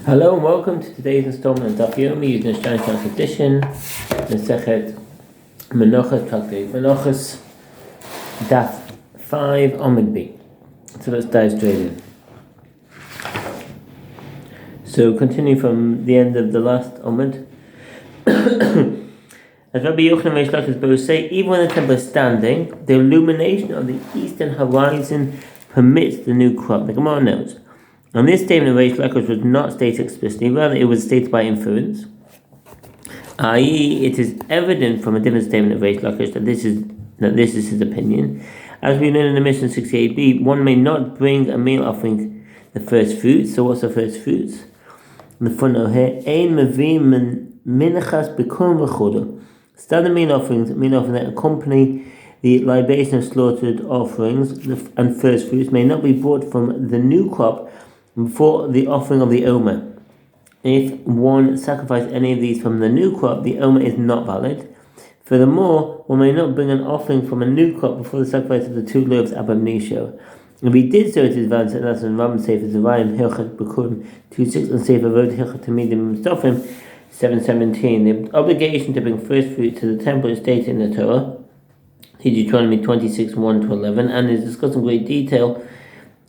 Hello and welcome to today's installment of Daf Yomi using the Steinsaltz edition, Menachos Menachos Daf 5 Amud B. So let's dive straight in. So continue from the end of the last Amud. As Rabbi Yochanan Reish Lakish both say, even when the temple is standing, the illumination of the eastern horizon permits the new crop. The Gemara notes. And this statement of Reish Lakish was not stated explicitly, rather it was stated by inference. I.e., it is evident from a different statement of Reish Lakish that this is his opinion. As we learn in the Mishnah 68b, one may not bring a meal offering the first fruits. So what's the first fruits? In the footnote here, Ein Mevim Menachos Daf. Standard meal offerings that accompany the libation of slaughtered offerings and first fruits may not be brought from the new crop before the offering of the Omer. If one sacrifices any of these from the new crop, the Omer is not valid. Furthermore, one may not bring an offering from a new crop before the sacrifice of the 2 loaves abam nisho. If he did so, it is valid. That's in Ram Sefer Zerayim Hilchot Bekurim 2:6 and Sefer Vod Hilchot Tamidim Mustafim 7:17. The obligation to bring first fruit to the temple is stated in the Torah, Deuteronomy 26:1-11, and is discussed in great detail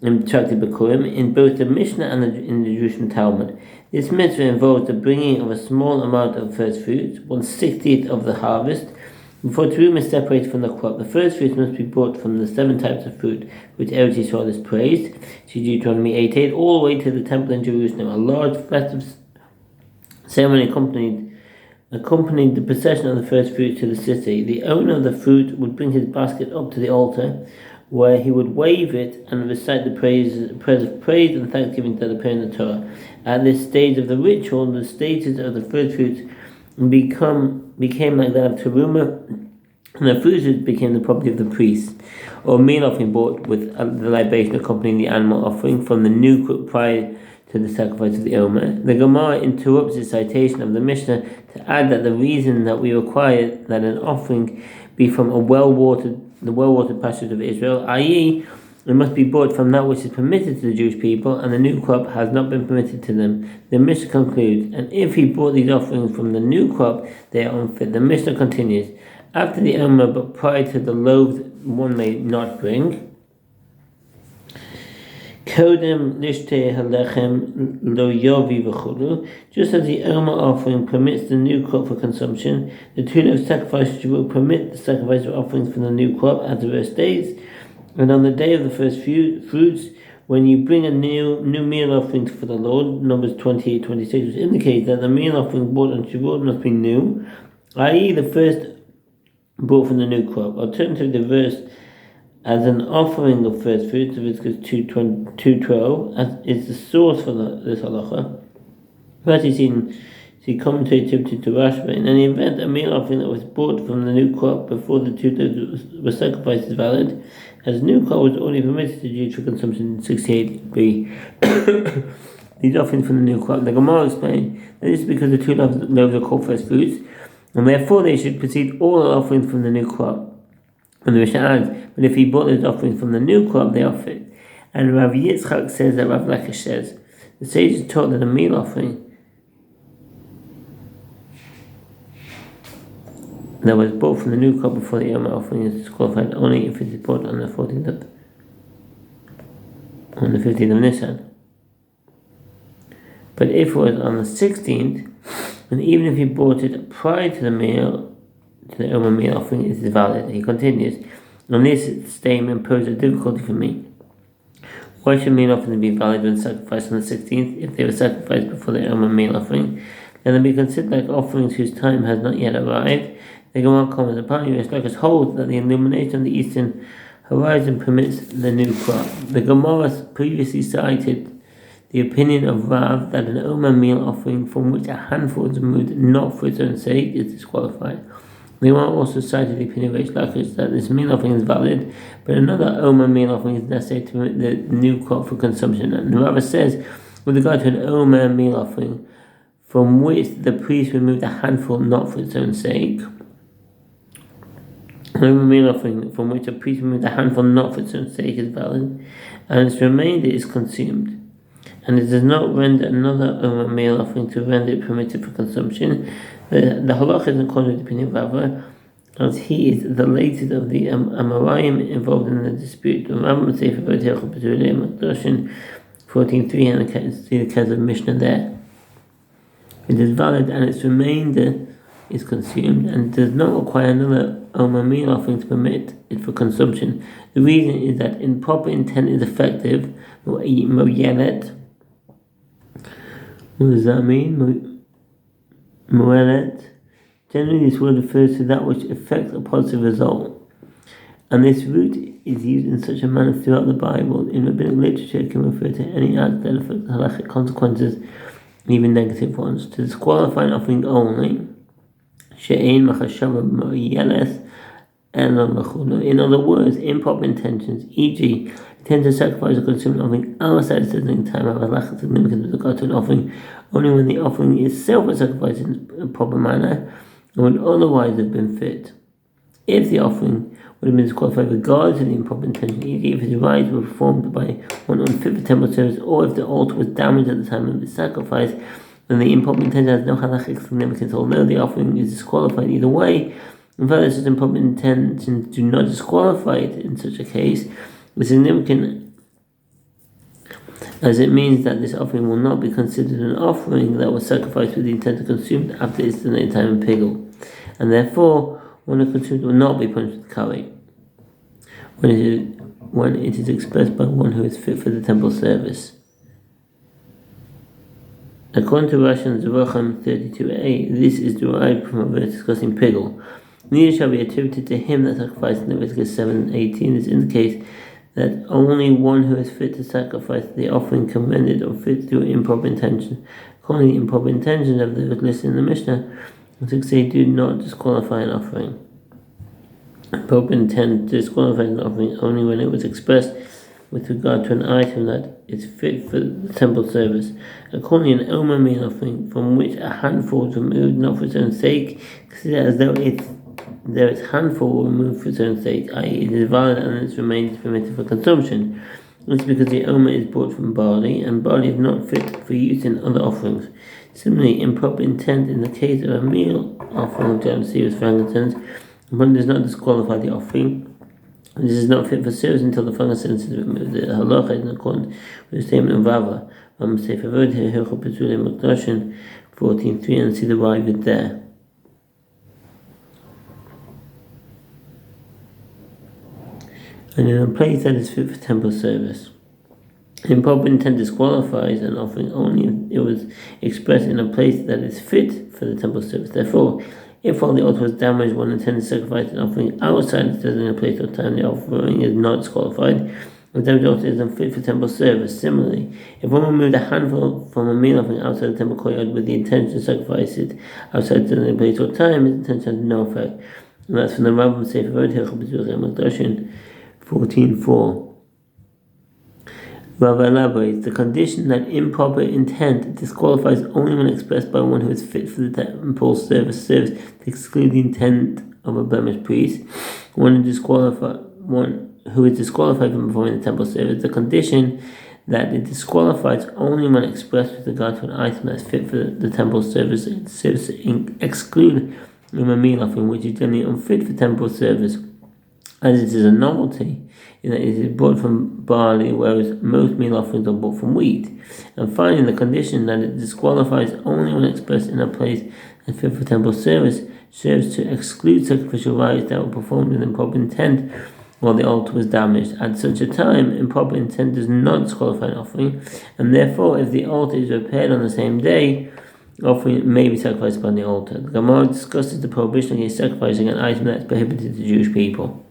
in Tractate Bekurim in both the Mishnah and in the Jerusalem Talmud. This mitzvah involves the bringing of a small amount of first fruits, 1/60th of the harvest, before Terum is separated from the crop. The first fruits must be brought from the 7 types of fruit which Eretz Yisrael is praised, see Deuteronomy 8:8, all the way to the temple in Jerusalem. A large festive ceremony accompanied the procession of the first fruits to the city. The owner of the fruit would bring his basket up to the altar, where he would wave it and recite the prayers of praise and thanksgiving that appear in the Torah. At this stage of the ritual, the status of the first fruits became like that of teruma, and the fruits became the property of the priest, or meal offering brought with the libation accompanying the animal offering from the new crop prior to the sacrifice of the Omer. The Gemara interrupts the citation of the Mishnah to add that the reason that we require that an offering be from the well-watered pastures of Israel, i.e., it must be brought from that which is permitted to the Jewish people, and the new crop has not been permitted to them. The Mishnah concludes, and if he brought these offerings from the new crop, they are unfit. The Mishnah continues, after the Omer, but prior to the loaves, one may not bring. Kodem lishte halechem lo yovi v'chulu. Just as the Omer offering permits the new crop for consumption, the 2 loaves sacrifice will permit the sacrifice of offerings from the new crop, as the verse states. And on the day of the first fruits, when you bring a new meal offering for the Lord, Numbers 28:26, which indicates that the meal offering brought on Shavuot must be new, i.e., the first brought from the new crop. Alternatively, the verse as an offering of first fruits, Leviticus 2:12, is the source for this halacha. First, see commentary to Rashba. In any event, a meal offering that was brought from the new crop before the 2 loaves were sacrificed is valid, as new crop was only permitted to Jews for consumption in 68b. These offerings from the new crop. The Gemara explained that this is because the 2 loaves are called first fruits, and therefore they should precede all the offerings from the new crop. And the Mishnah adds, but if he brought those offerings from the new crop, they are fit. And Rav Yitzchak says that Rav Lakish says, the sages taught that a meal offering that was bought from the new crop before the Omer offering is disqualified only if it is bought on the 15th of Nisan. But if it was on the 16th, and even if he bought it prior to the Omer meal offering, it is valid. He continues, and this statement poses a difficulty for me. Why should meal offerings be valid when sacrificed on the 16th if they were sacrificed before the Omer meal offering? Let them be considered like offerings whose time has not yet arrived. The Gemara comments upon Reish Lakish holds that the illumination of the eastern horizon permits the new crop. The Gemara previously cited the opinion of Rav that an Omer meal offering from which a handful is removed not for its own sake is disqualified. The Gemara also cited the opinion of Reish Lakish that this meal offering is valid, but another Omer meal offering is necessary to permit the new crop for consumption. And Rav says, with regard to an Omer meal offering from which the priest removed a handful not for its own sake, an Omer meal offering from which a priest removed a handful not for its own sake is valid, and its remainder is consumed. and it does not render another meal offering to render it permitted for consumption. The halach is according to the opinion of Rava, as he is the latest of the Amoraim involved in the dispute. The Rambam Sefer Menachos Daf 14:3, and see the case of Mishnah there. It is valid and its remainder is consumed and does not require another meal offering to permit it for consumption. The reason is that improper intent is effective. Moyelet. What does that mean? Moyelet. Generally, this word refers to that which affects a positive result. And this root is used in such a manner throughout the Bible. In rabbinic literature, it can refer to any act that affects halachic consequences, even negative ones. To disqualify an offering only, she'ein machashava moyeles. In other words, improper intentions, e.g., intend to sacrifice or consume an offering outside a certain time, have a lack of significance with regard to an offering only when the offering itself was sacrificed in a proper manner or would otherwise have been fit. If the offering would have been disqualified regardless of the improper intention, e.g., if its rites were performed by one unfit for temple service, or if the altar was damaged at the time of its sacrifice, then the improper intention has no halachic significance, although the offering is disqualified either way. In fact, such improper intentions do not disqualify it in such a case. It's significant as it means that this offering will not be considered an offering that was sacrificed with the intent to consume it after its designated time in pigul, and therefore one who consumed will not be punished with kari when it is expressed by one who is fit for the temple service. According to Rashi and Zerachim 32a, this is derived from a verse discussing pigul. Neither shall be attributed to him that sacrificed in Leviticus 7:18. This indicates that only one who is fit to sacrifice the offering can render it unfit through improper intention. According to the improper intentions of the listed in the Mishnah, they do not disqualify an offering. Improper intent disqualifies an offering only when it was expressed with regard to an item that is fit for the temple service. According to an Omer meal offering from which a handful is removed not for its own sake, consider as though its handful removed for its own sake, i.e. it is valid and its remains permitted for consumption. This is because the Omer is brought from barley, and barley is not fit for use in other offerings. Similarly, improper intent in the case of a meal offering of serious frankincense, one does not disqualify the offering. This is not fit for service until the frankincense is removed. The halacha is in accordance with the statement of Rava. Sefer Menachos 14:3, and see the rivet there. And in a place that is fit for temple service. Improper intent disqualifies an offering only if it was expressed in a place that is fit for the temple service. Therefore, if while the altar was damaged, one intended to sacrifice an offering outside the designated place or time, the offering is not disqualified. The damaged altar is unfit for temple service. Similarly, if one removed a handful from a meal offering outside the temple courtyard with the intention to sacrifice it outside the designated place or time, his intention has no effect. And that's from the Rambam Sefer Menachos 14:4. Rava elaborates, the condition that improper intent disqualifies only when expressed by one who is fit for the temple service to exclude the intent of a blemished priest. One who is disqualified from performing the temple service. The condition that it disqualifies only when expressed with regard to an item that is fit for the temple service exclude a meal offering which is generally unfit for temple service, as it is a novelty in that it is brought from barley, whereas most meal offerings are brought from wheat. And finally, the condition that it disqualifies only when expressed in a place that fit for temple service serves to exclude sacrificial rites that were performed with improper intent while the altar was damaged. At such a time, improper intent does not disqualify an offering, and therefore, if the altar is repaired on the same day, offering may be sacrificed upon the altar. The Gemara discusses the prohibition against sacrificing an item that is prohibited to Jewish people.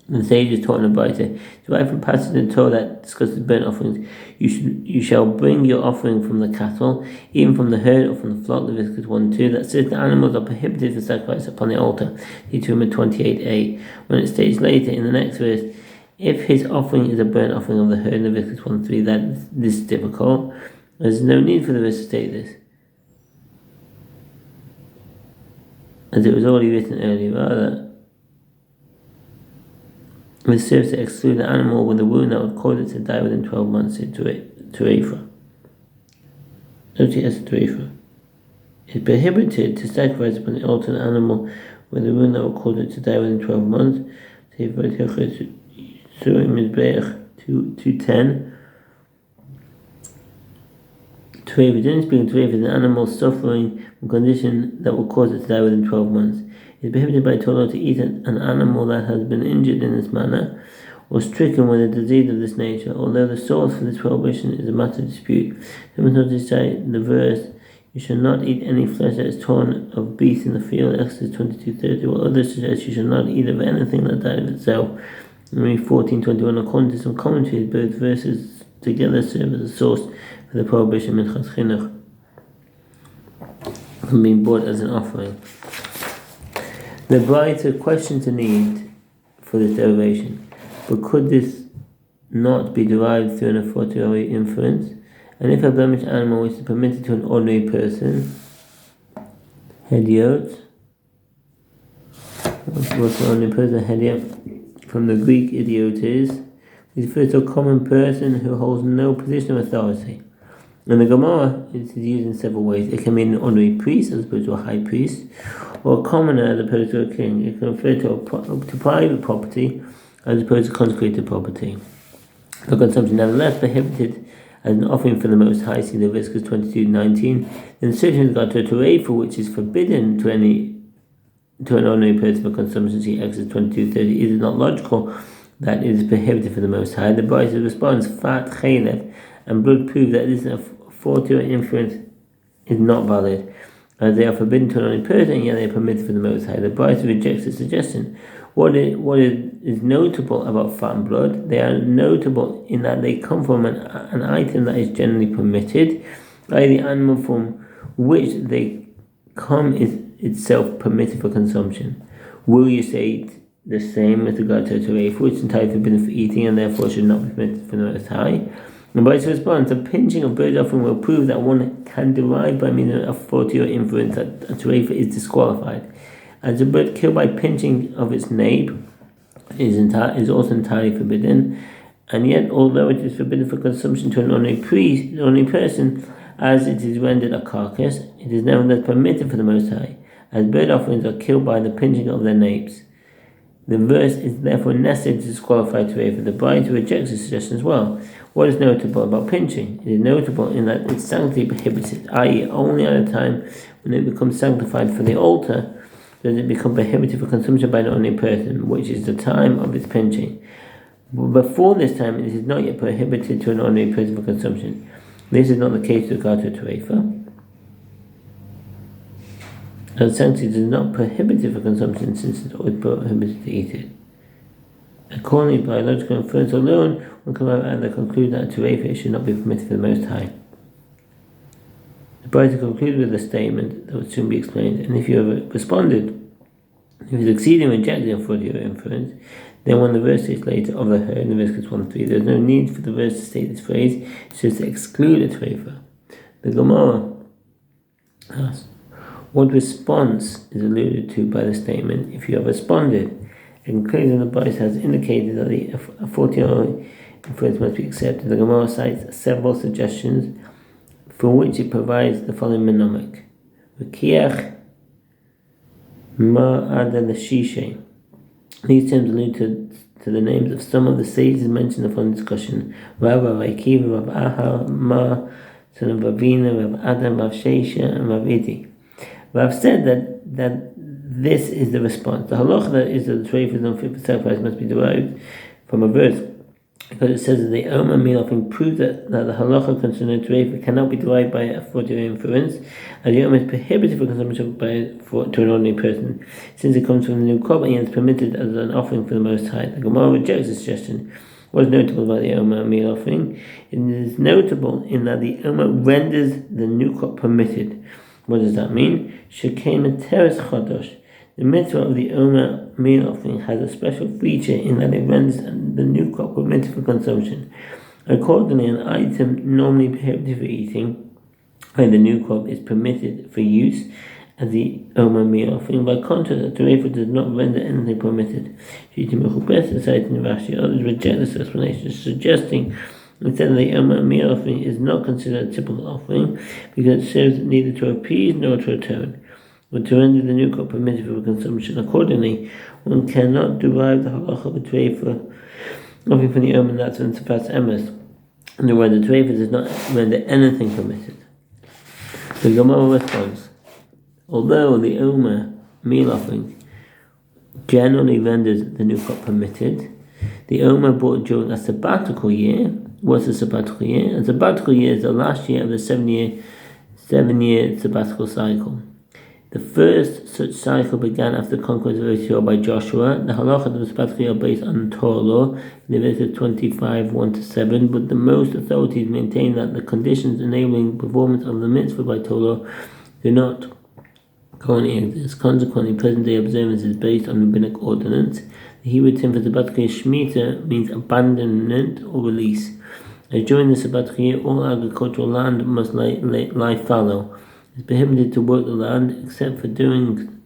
The sages taught in a Braita, derived from passages in the Torah that discusses burnt offerings. You shall bring your offering from the cattle, even from the herd or from the flock. Leviticus 1:2. That certain animals are prohibited for sacrifice upon the altar. Deuteronomy 28:8. When it states later in the next verse, if his offering is a burnt offering of the herd, Leviticus 1:3, that this is difficult. There's no need for the verse to state this, as it was already written earlier. Rather, it serves to exclude the animal with a wound that would cause it to die within 12 months to Ephah. It's prohibited to sacrifice upon the altar an animal with a wound that will cause it to die within 12 months. 2:10. Treif, generally speaking, treif is an animal suffering from a condition that will cause it to die within 12 months. It is prohibited by Torah to eat an animal that has been injured in this manner or stricken with a disease of this nature, although the source for this prohibition is a matter of dispute. Some authorities cite the verse, "You shall not eat any flesh that is torn of beasts in the field," Exodus 22:30, while others suggest you shall not eat of anything that died of itself, Numbers 14:21. According to some commentaries, both verses together serve as a source for the prohibition Menachos Daf from being brought as an offering. The brighter questions the need for this derivation, but could this not be derived through an a fortiori inference? And if a blemished animal is permitted to an ordinary person, hediot, what's an ordinary person? Hediot, from the Greek idiotes, refers to a common person who holds no position of authority. In the Gemara, it is used in several ways. It can mean an ordinary priest as opposed to a high priest, or a commoner as opposed to a king. It can refer to private property as opposed to consecrated property. For consumption, nevertheless, prohibited as an offering for the Most High, see Leviticus 22:19. Then certainly with regard to a terefa, which is forbidden to an ordinary person for consumption, see Exodus 22:30. It is not logical that it is prohibited for the Most High. The Brisa responds, fat, chalef, and blood prove that this fortiori inference is not valid, as they are forbidden to an ordinary person, and yet they are permitted for the Most High. The Brisa rejects the suggestion. What is notable about fat and blood, they are notable in that they come from an item that is generally permitted, i.e. the animal from which they come is itself permitted for consumption. Will you say the same with regard to a terefa, which is entirely forbidden for eating and therefore should not be permitted for the Most High? And by its response, the pinching of bird offering will prove that one can derive by means of fortiori inference that a terefa is disqualified. As a bird killed by pinching of its nape is also entirely forbidden, and yet although it is forbidden for consumption to an ordinary person, as it is rendered a carcass, it is nevertheless permitted for the Most High, as bird offerings are killed by the pinching of their napes. The verse is therefore necessary to disqualify terefa. The Bride rejects this suggestion as well. What is notable about pinching? It is notable in that its sanctity prohibits it, i.e. only at a time when it becomes sanctified for the altar does it become prohibited for consumption by an ordinary person, which is the time of its pinching. But before this time, it is not yet prohibited to an ordinary person for consumption. This is not the case with regard to a terefa. And sanctity is not prohibited for consumption since it is always prohibited to eat it. Accordingly, by logical inference alone, one can arrive at the conclusion that a terefa should not be permitted for the Most High. The Bride concludes with a statement that will soon be explained, and if you have responded, if you succeed in rejecting a fortiori inference, then when the verse states later of the herd in Leviticus 1:3, there is no need for the verse to state this phrase, it's just to exclude a terefa. The Gemara asks, what response is alluded to by the statement, if you have responded? And clearly the Bride has indicated that a fortiori inference must be accepted. The Gemara cites several suggestions for which it provides the following mnemonic. V'kiach ma'ada l'shishe. These terms allude to the names of some of the sages mentioned in the following discussion. Rav Akiva, Rav Aha, Ma, son of Ravina, Rav Adam, Rav Sheisha, and Rav Idi. Rav said that this is the response. The halacha that is that the terefa is unfit for sacrifice must be derived from a verse, because it says that the Omer meal offering proves that the halacha concerning terefa cannot be derived by a fortiori inference, as the Omer is prohibited for consumption to an ordinary person, since it comes from the new crop and is permitted as an offering for the Most High. The Gemara rejects this suggestion. What is notable about the Omer meal offering? It is notable in that the Omer renders the new crop permitted. What does that mean? Shekem teres chodosh. The mitzvah of the Omer meal offering has a special feature in that it renders the new crop permitted for consumption. Accordingly, an item normally prohibited for eating, when the new crop is permitted for use as the Omer meal offering. By contrast, a terefa does not render anything permitted. Others reject this explanation, suggesting Instead, the Omer meal offering is not considered a typical offering because it serves neither to appease nor to atone, but to render the new crop permitted for consumption. Accordingly, one cannot derive the halacha of a treifa offering from the Omer that's in Sefas Emes. And the word the treifa does not render anything permitted. The Gemara responds, although the Omer meal offering generally renders the new crop permitted, the Omer brought during a sabbatical year. What's a sabbatical year? A sabbatical year is the last year of the seven-year sabbatical cycle. The first such cycle began after the conquest of Israel by Joshua. The halachas of the sabbatical year are based on Torah law, Leviticus 25, 1-7, but the most authorities maintain that the conditions enabling performance of the mitzvah by Torah law do not currently exist. Consequently, present-day observance is based on rabbinic ordinance. The Hebrew term for sabbatical year, Shemitah, means abandonment or release. As during the sabbatical year, all agricultural land must lie fallow. It's prohibited to work the land except for doing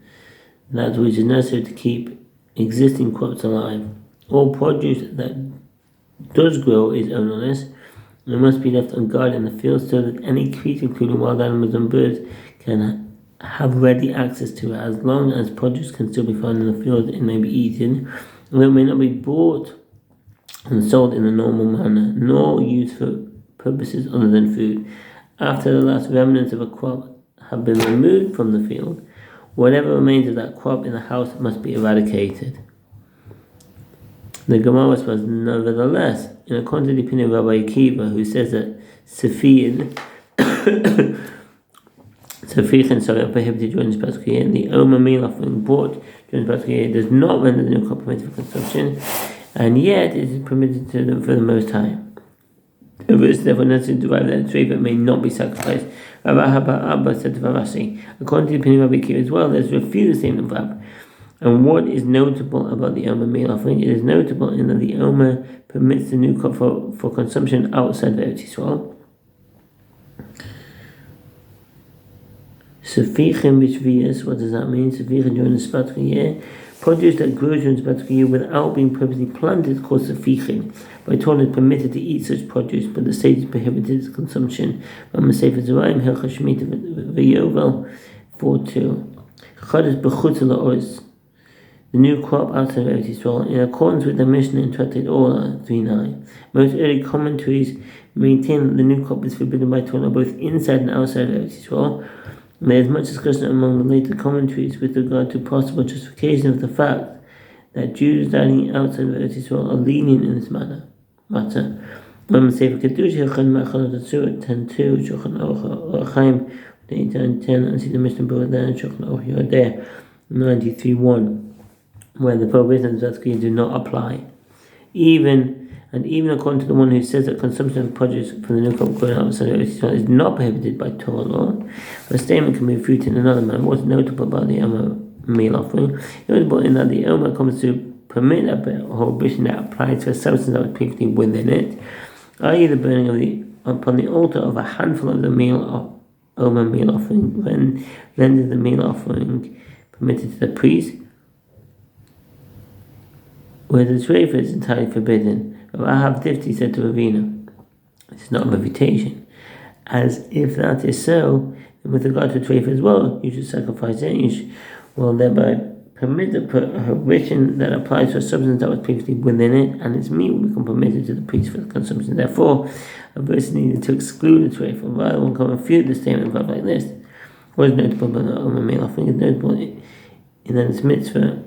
that which is necessary to keep existing crops alive. All produce that does grow is ownerless and must be left unguarded in the field so that any creature, including wild animals and birds, can have ready access to it. As long as produce can still be found in the field, it may be eaten, although it may not be bought and sold in a normal manner, nor used for purposes other than food. After the last remnants of a crop have been removed from the field, whatever remains of that crop in the house must be eradicated. The Gemara responds, nevertheless, in according to the opinion of Rabbi Akiva, who says that Sefichin are prohibited during the sabbatical year, the Omer meal offering brought during the sabbatical year does not render the new crop permitted for consumption, and yet it is permitted to them for the Most High. The verse therefore necessary to derive that the treifa may not be sacrificed. Rabbi Abba said to Rashi, according to the opinion of Rabbi Akiva as well, let's refute the statement of Rab. And what is notable about the Omer meal offering? It is notable in that the Omer permits the new crop for consumption outside of Eretz Yisrael. Sefichin b'shviyas, what does that mean? Sefichin during the sabbatical year. Produce that grows during the sabbatical year without being purposely planted is called sefichin. By Torah is permitted to eat such produce, but the state is prohibited its consumption. Rambam Sefer Zerayim, Hilchos Shemitah v'Yovel 4:2. Chodesh b'chutz la'oz, the new crop outside of Eretz Yisrael, in accordance with the Mishnah in Tractate Orah 3:9. Most early commentaries maintain that the new crop is forbidden by Torah both inside and outside of Eretz Yisrael. There is much discussion among the later commentaries with regard to possible justification of the fact that Jews dining outside of Eretz Yisrael are lenient in this matter. Rambam Sefer Kedush Hilchon Ma'achalot Atzur 10:2, Shulchan Aruch Chaim 8:10, and see the Mishnah Berurah there, Shulchan Aruch Yodeh 93:1, where the prohibitions of sabbatical year do not apply. Even according to the one who says that consumption of produce from the new crop growing outside of Eretz Yisrael is not prohibited by Torah law, the statement can be refuted in another manner. What's notable about the Omer meal offering? Notable in that the Omer comes to permit a prohibition that applies to a substance that was previously within it, i.e. the burning upon the altar of a handful of the Omer meal offering, when rendered the meal offering permitted to the priest, where the treifa is entirely forbidden. Rahav Tifti said to Ravina, this is not a refutation, as if that is so, then with regard to treifa as well, you should sacrifice it, you will thereby permit the prohibition that applies to a substance that was previously within it, and its meat will become permitted to the priest for the consumption. Therefore, a person needed to exclude the treifa. Rather, one can refute the statement of like this. What is notable about the Omer meal offering is notable in that its mitzvah